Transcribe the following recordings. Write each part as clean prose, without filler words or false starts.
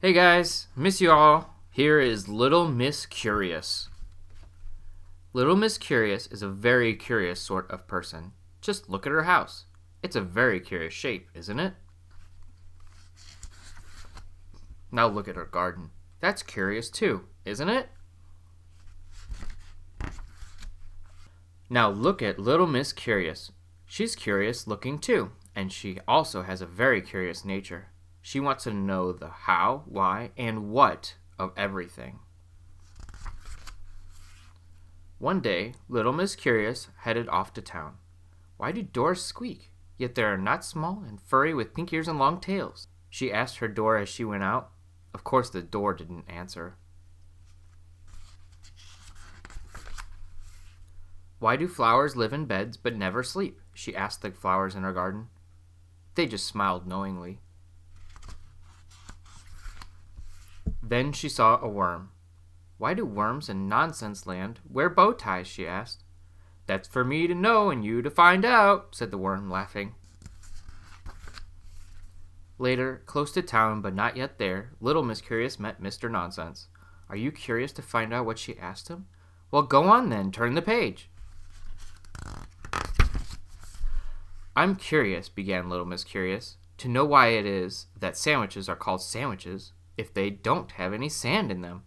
Hey guys, miss you all. Here is Little Miss Curious. Little Miss Curious is a very curious sort of person. Just look at her house. It's a very curious shape, isn't it? Now look at her garden. That's curious too, isn't it? Now look at Little Miss Curious. She's curious looking too, and she also has a very curious nature. She wants to know the how, why, and what of everything. One day, Little Miss Curious headed off to town. Why do doors squeak? Yet they are not small and furry with pink ears and long tails. She asked her door as she went out. Of course, the door didn't answer. Why do flowers live in beds but never sleep? She asked the flowers in her garden. They just smiled knowingly. Then she saw a worm. Why do worms in Nonsense Land wear bow ties? She asked. That's for me to know and you to find out, said the worm, laughing. Later, close to town but not yet there, Little Miss Curious met Mr. Nonsense. Are you curious to find out what she asked him? Well, go on then, turn the page. I'm curious, began Little Miss Curious, to know why it is that sandwiches are called sandwiches if they don't have any sand in them.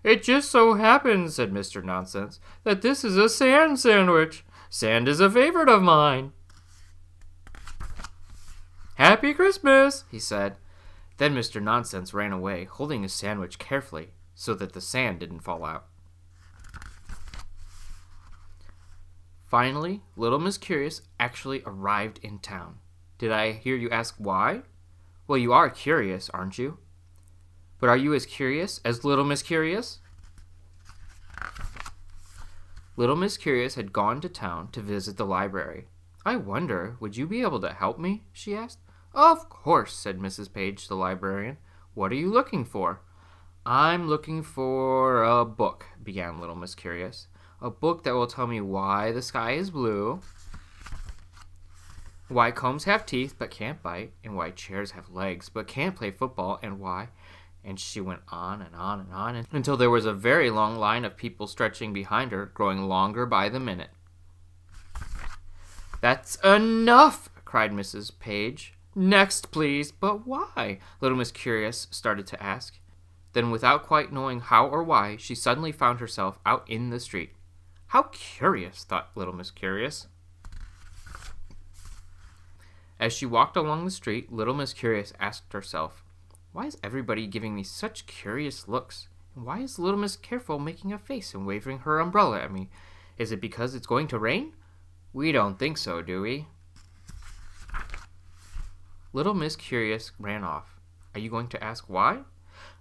It just so happens, said Mr. Nonsense, that this is a sand sandwich. Sand is a favorite of mine. Happy Christmas, he said. Then Mr. Nonsense ran away, holding his sandwich carefully so that the sand didn't fall out. Finally, Little Miss Curious actually arrived in town. Did I hear you ask why? Well, you are curious, aren't you? But are you as curious as Little Miss Curious? Little Miss Curious had gone to town to visit the library. I wonder, would you be able to help me? She asked. Of course, said Mrs. Page, the librarian. What are you looking for? I'm looking for a book, began Little Miss Curious. A book that will tell me why the sky is blue, why combs have teeth but can't bite, and why chairs have legs but can't play football, and why... And she went on and on and on until there was a very long line of people stretching behind her, growing longer by the minute. That's enough, cried Mrs. Page. Next, please. But why? Little Miss Curious started to ask. Then, without quite knowing how or why, she suddenly found herself out in the street. How curious, thought Little Miss Curious. As she walked along the street, Little Miss Curious asked herself, why is everybody giving me such curious looks? And why is Little Miss Careful making a face and waving her umbrella at me? Is it because it's going to rain? We don't think so, do we? Little Miss Curious ran off. Are you going to ask why?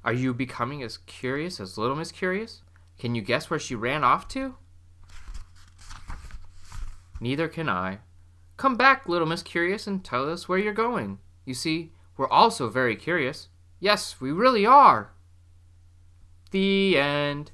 Are you becoming as curious as Little Miss Curious? Can you guess where she ran off to? Neither can I. Come back, Little Miss Curious, and tell us where you're going. You see, we're also very curious. Yes, we really are. The end.